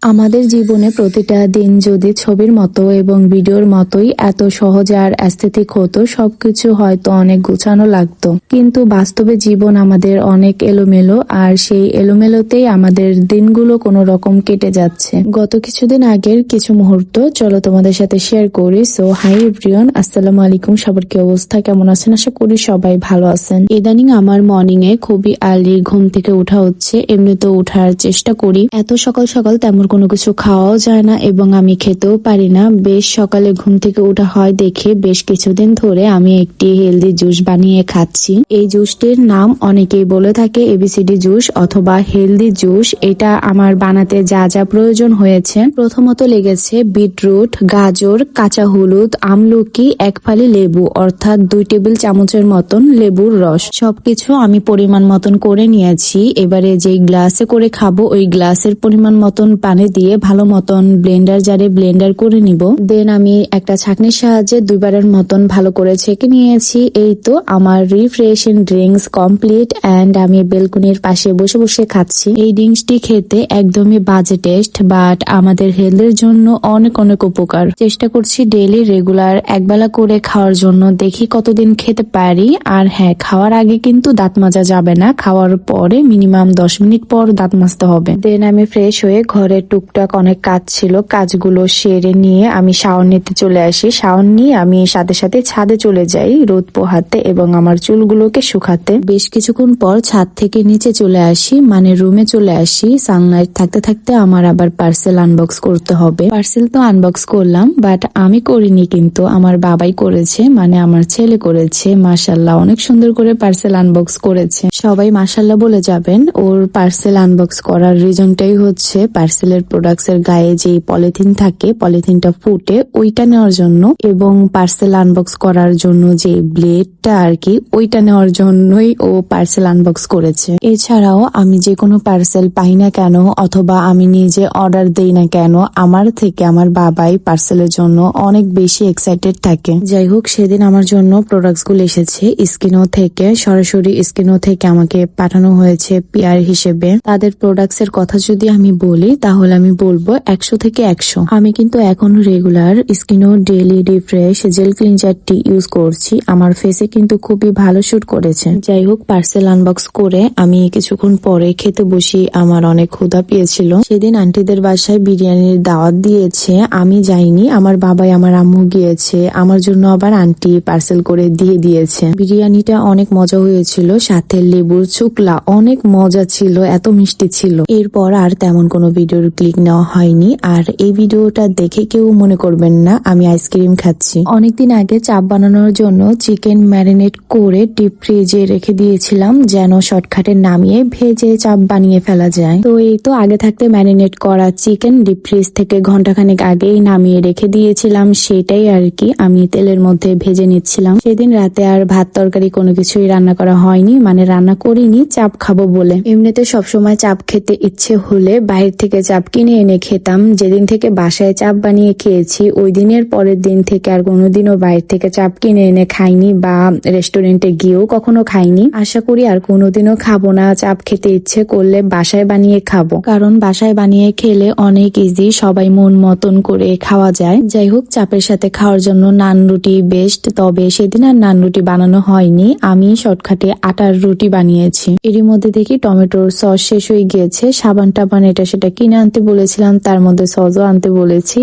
আমাদের জীবনে প্রতিটা দিন যদি ছবির মতো এবং ভিডিওর মতোই এত সহজ আর অ্যাস্থেটিক হতো, সবকিছু হয়তো অনেক গোছানো লাগতো। কিন্তু বাস্তবে জীবন আমাদের অনেক এলোমেলো, আর সেই এলোমেলোতেই আমাদের দিনগুলো কোনো রকম কেটে যাচ্ছে। গত কিছুদিন আগের কিছু মুহূর্ত চলো তোমাদের সাথে শেয়ার করি। সো হাই এভরিওয়ান, আসসালামু আলাইকুম। সবার কি অবস্থা, কেমন আছেন? আশা করি সবাই ভালো আছেন। ইদানিং আমার মর্নিং এ খুবই আর্লি ঘুম থেকে ওঠা হচ্ছে। এমনিতে ওঠার চেষ্টা করি, এত সকাল সকাল তেমন কোনো কিছু খাওয়াও যায় না এবং আমি খেতেও পারি না। বেশ সকালে ঘুম থেকে ওঠা হয় দেখে বেশ কিছুদিন ধরে আমি একটি হেলদি জুস বানিয়ে খাচ্ছি। এই জুসটির নাম অনেকেই বলে থাকে এবিসিডি জুস অথবা হেলদি জুস। এটা আমার বানাতে যা যা প্রয়োজন হয়েছে, প্রথমত লেগেছে বিটরুট, গাজর, কাঁচা হলুদ, আমলকি, এক ফালি লেবু অর্থাৎ 2 টেবিল চামচের মতন লেবুর রস। সবকিছু আমি পরিমাণ মতন করে নিয়েছি। এবারে যেই গ্লাসে করে খাবো ওই গ্লাসের পরিমাণ মতন পানি দিয়ে ভালো মতন ব্লেন্ডার জারে ব্লেন্ডার করে নিব। দেন আমি একটা ছাঁকনির সাহায্যে 2 বারের মতন ভালো করে ছেঁকে নিয়েছি। এই তো আমার রিফ্রেশিং ড্রিঙ্কস কমপ্লিট এন্ড আমি বেলকনির পাশে বসে বসে খাচ্ছি। এই ড্রিঙ্কসটি খেতে একদমই বাজে টেস্ট, বাট আমাদের হেলথের জন্য অনেক অনেক উপকার। চেষ্টা করছি ডেইলি রেগুলার একবেলা করে খাওয়ার জন্য, দেখি কতদিন খেতে পারি। আর হ্যাঁ, খাওয়ার আগে কিন্তু দাঁত মাজা যাবে না, খাওয়ার পরে মিনিমাম 10 মিনিট পর দাঁত মাজতে হবে। দেন আমি ফ্রেশ হয়ে ঘরের টুকটাক অনেক কাজ ছিল, কাজগুলো সেরে নিয়ে আমি শাওয়ার নিতে চলে আসি। শাওয়ার নিয়ে আমি সাথে সাথে ছাদে চলে যাই রোদ পোহাতে এবং আমার চুলগুলোকে শুকাতে। বেশ কিছুক্ষণ পর ছাদ থেকে নিচে চলে আসি, মানে রুমে চলে আসি। সানলাইট থাকতে থাকতে আমার আবার পার্সেল আনবক্স করতে হবে। পার্সেল তো আনবক্স করলাম, বাট আমি করিনি, কিন্তু আমার বাবাই করেছে, মানে আমার ছেলে করেছে। মাশাআল্লাহ, অনেক সুন্দর করে পার্সেল আনবক্স করেছে। সবাই মাশাআল্লাহ বলে যাবেন। ওর পার্সেল আনবক্স করার রিজনটাই হচ্ছে পার্সেলের প্রোডাক্টস এর গায়ে যে পলিথিন থাকে, পলিথিনটা ফুটে ওইটা নেওয়ার জন্য, এবং পার্সেল আনবক্স করার জন্য যে ব্লেডটা আর কি, ওইটা নেওয়ার জন্যই ও পার্সেল আনবক্স করেছে। এছাড়াও আমি যে কোনো পার্সেল পাই না কেন অথবা আমি নিজে অর্ডার দেই না কেন, আমার থেকে আমার বাবাই পার্সেলের জন্য অনেক বেশি এক্সাইটেড থাকে। যাই হোক, সেদিন আমার জন্য প্রোডাক্টস গুলো এসেছে স্কিনো থেকে, সরাসরি স্কিনো থেকে আমাকে পাঠানো হয়েছে পিআর হিসেবে। তাদের প্রোডাক্টস এর কথা যদি আমি বলি তাহলে আমি বলবো 100 থেকে 100। আমি কিন্তু এখন regular স্কিনো daily refresh jail ক্লিনজারটি use করছি। আমার ফেসে কিন্তু খুবই ভালো শুট করেছে। যাই হোক, পার্সেল আনবক্স করে আমি কিছুক্ষণ পরে খেতে বসি। আমার অনেক ক্ষুধা পেয়েছিল। সেদিন আন্টিদের বাসায় বিরিয়ানির দাওয়াত দিয়েছে, আমি যাইনি, আমার বাবাই আমার আম্মু গিয়েছে। আমার জন্য আবার আন্টি পার্সেল করে দিয়ে দিয়েছে। বিরিয়ানিটা অনেক মজা হয়েছিল, সাথে লেবুর চুকলা অনেক মজা ছিল, এত মিষ্টি ছিল। এরপর আর তেমন কোনো ভিডিওর ক্লিক নেওয়া হয়নি। আর এই ভিডিওটা দেখে কেউ মনে করবেন না আমি আইসক্রিম খাচ্ছি। অনেকদিন আগে চাপ বানানোর জন্য চিকেন ম্যারিনেট করে ডিপ ফ্রিজে রেখে দিয়েছিলাম, যেন শর্টকাটে নামিয়ে ভেজে চাপ বানিয়ে ফেলা যায়। তো এই তো আগে থাকতে ম্যারিনেট করা চিকেন ডিপ ফ্রিজ থেকে ঘন্টাখানেক আগেই নামিয়ে রেখে দিয়েছিলাম, সেটাই আর কি আমি তেলের মধ্যে ভেজে নিচ্ছিলাম। সেদিন রাতে আর ভাত তরকারি কোনো কিছুই রান্না করা হয়নি, মানে রান্না করিনি, চাপ খাবো বলে। এমনিতে সবসময় চাপ খেতে ইচ্ছে হলে বাইরে থেকে চাপ কিনে এনে খেতাম। যেদিন থেকে বাসায় চাপ বানিয়ে খেয়েছি ওই দিনের পরের দিন থেকে আর কোনোদিনও বাইরে থেকে চাপ কিনে এনে খাইনি, বা রেস্টুরেন্টে গিয়েও কখনো খাইনি। আশা করি আর কোনোদিনও খাবো না। চাপ খেতে ইচ্ছে করলে বাসায় বানিয়ে খাবো, কারণ বাসায় বানিয়ে খেলে অনেক ইজি, সবাই মন মতন করে খাওয়া যায়। যাই হোক, চাপের সাথে খাওয়ার জন্য নান রুটি বেস্ট। তবে সেদিন আর নান রুটি বানানো হয়নি, আমি শর্টকাটে আটার রুটি বানিয়েছি। এরই মধ্যে দেখি টমেটোর সস শেষ হয়ে গিয়েছে। সাবান টাবান এটা সেটা কিনে আনতে বলেছিলাম, তার মধ্যে সসও আনতে বলেছি,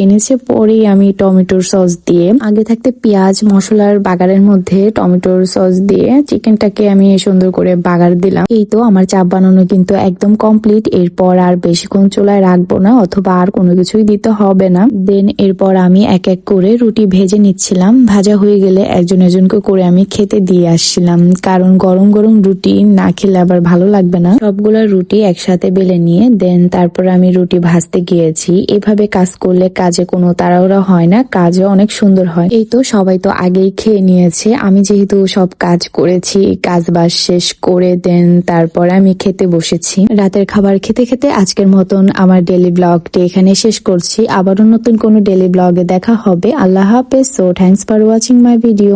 এনেছে পরেই আমি টমেটোর সস দিয়ে, আগে থাকতে পেঁয়াজ মশলার বাগারের মধ্যে টমেটোর সস দিয়ে চিকেনটাকে আমি সুন্দর করে বাগার দিলাম। এই তো আমার চাপ বানানো কিন্তু একদম কমপ্লিট। এরপর আর বেশিক্ষণ চুলায় রাখবো না, অথবা আর কোনো কিছুই দিতে হবে না। দেন এরপর আমি এক এক করে রুটি ভেজে নিচ্ছিলাম। ভাজা হয়ে গেলে একজন একজনকে করে আমি খেতে দিয়ে আসছিলাম, কারণ গরম গরম রুটি না খেলে আবার ভালো লাগবে না। সবগুলা রুটি একসাথে বেলে নিয়ে দেন তারপর আমি রুটি ভাজতে গিয়েছি। এভাবে কাজ করলে কাজে কোনো তাড়াহুড়া হয় না, কাজও অনেক সুন্দর হয়। এই তো সবাই তো আগেই খেয়ে নিয়েছে, আমি যেহেতু সব কাজ করেছি, কাজ বাজ শেষ করে দেন তারপর আমি খেতে বসেছি। রাতের খাবার খেতে খেতে আজকের মতন আমার ডেইলি ব্লগটি এখানে শেষ করছি। আবারও নতুন কোনো ডেইলি ব্লগে দেখা হবে। আল্লাহ হাফেজ। So thanks for watching my video.